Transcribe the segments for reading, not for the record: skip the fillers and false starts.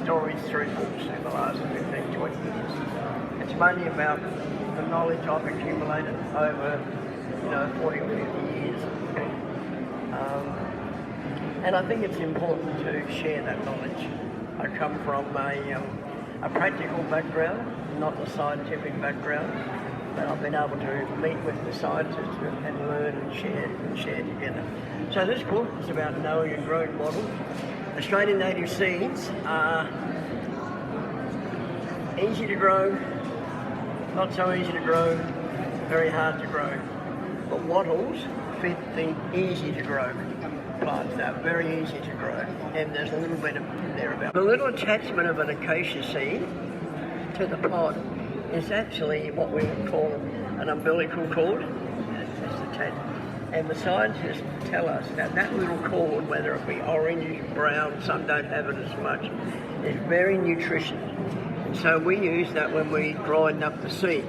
stories through books in the last 15, 20 years. It's mainly about the knowledge I've accumulated over, 40 or 50 years. And I think it's important to share that knowledge. I come from a practical background, not a scientific background, but I've been able to meet with the scientists and learn and share together. So this book is about knowing and growing wattles. Australian native seeds are easy to grow, not so easy to grow, very hard to grow. But wattles fit the easy to grow plants. They're very easy to grow, and there's a little bit in there about. The little attachment of an acacia seed to the pod is actually what we would call an umbilical cord. It's attached. And the scientists tell us that that little cord, whether it be orange, brown, some don't have it as much, is very nutritious. And so we use that when we grind up the seed.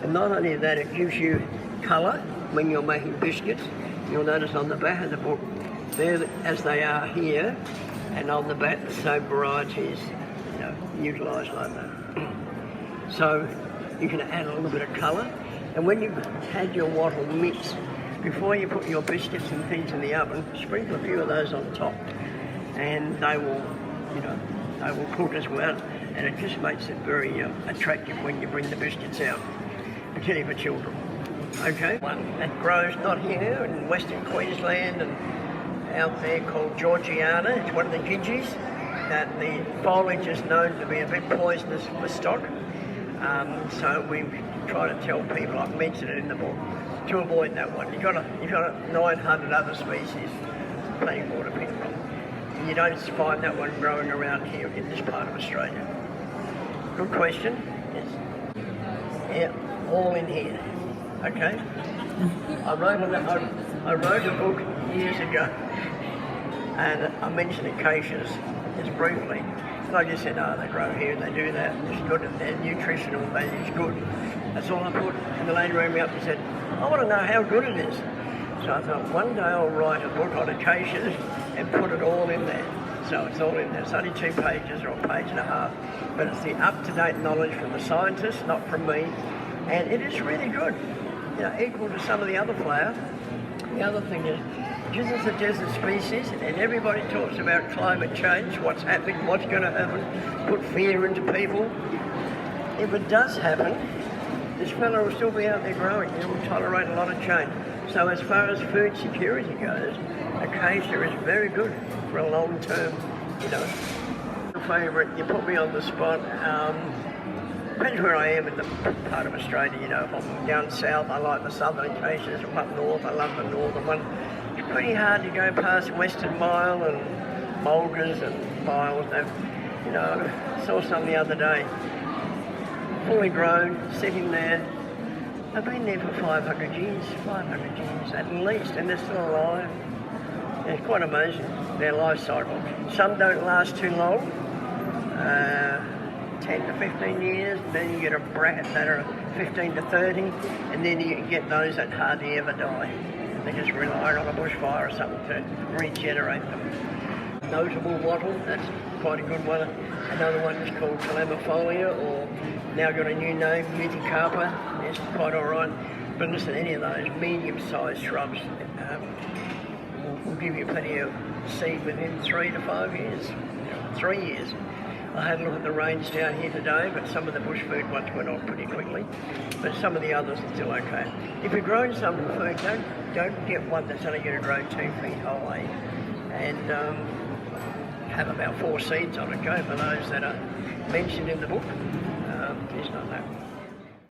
And not only that, it gives you colour when you're making biscuits. You'll notice on the back of the book, there as they are here, and on the back the same varieties, utilised like that. So you can add a little bit of colour. And when you've had your wattle mix, before you put your biscuits and things in the oven, sprinkle a few of those on top, and they will cook as well. And it just makes it very attractive when you bring the biscuits out, particularly for children. Okay, one that grows not here in Western Queensland and out there called Georgiana. It's one of the gidgies that the foliage is known to be a bit poisonous for stock. So we try to tell people, I've mentioned it in the book, to avoid that one. You've got 900 other species, plenty more to pick from. And you don't find that one growing around here in this part of Australia. Good question. Yes. Yeah, all in here. Okay. I wrote a book years ago, and I mentioned acacias just briefly. And I just said, they grow here and they do that. It's good, and their nutritional value is good. That's all I put. And the lady rang me up and said, I want to know how good it is. So I thought, one day I'll write a book on acacias and put it all in there. So it's all in there. It's only 2 pages or a page and a half. But it's the up-to-date knowledge from the scientists, not from me. And it is really good. Equal to some of the other flowers. The other thing is, because it's a desert species and everybody talks about climate change, what's happening, what's going to happen, put fear into people. If it does happen, this fella will still be out there growing. It will tolerate a lot of change. So as far as food security goes, acacia is very good for a long term, Favourite, you put me on the spot. Depends where I am in the part of Australia, If I'm down south, I like the southern acacias. Up north, I love the northern one. It's pretty hard to go past Western Mile and Mulgars and Miles. I saw some the other day, fully grown, sitting there. They've been there for 500 years at least, and they're still alive. It's quite amazing, their life cycle. Some don't last too long. 10 to 15 years, and then you get a bracket that are 15 to 30, and then you get those that hardly ever die. They just rely on a bushfire or something to regenerate them. Notable wattle, that's quite a good one. Another one is called calamifolia, or now got a new name, Eutycarpa. It's quite alright. But listen, any of those medium-sized shrubs will give you plenty of seed within 3 to 5 years. 3 years. I had a look at the range down here today, but some of the bush food ones went on pretty quickly. But some of the others are still okay. If you're growing some food, don't get one that's only going to grow 2 feet high and have about 4 seeds on it. Go for those that are mentioned in the book.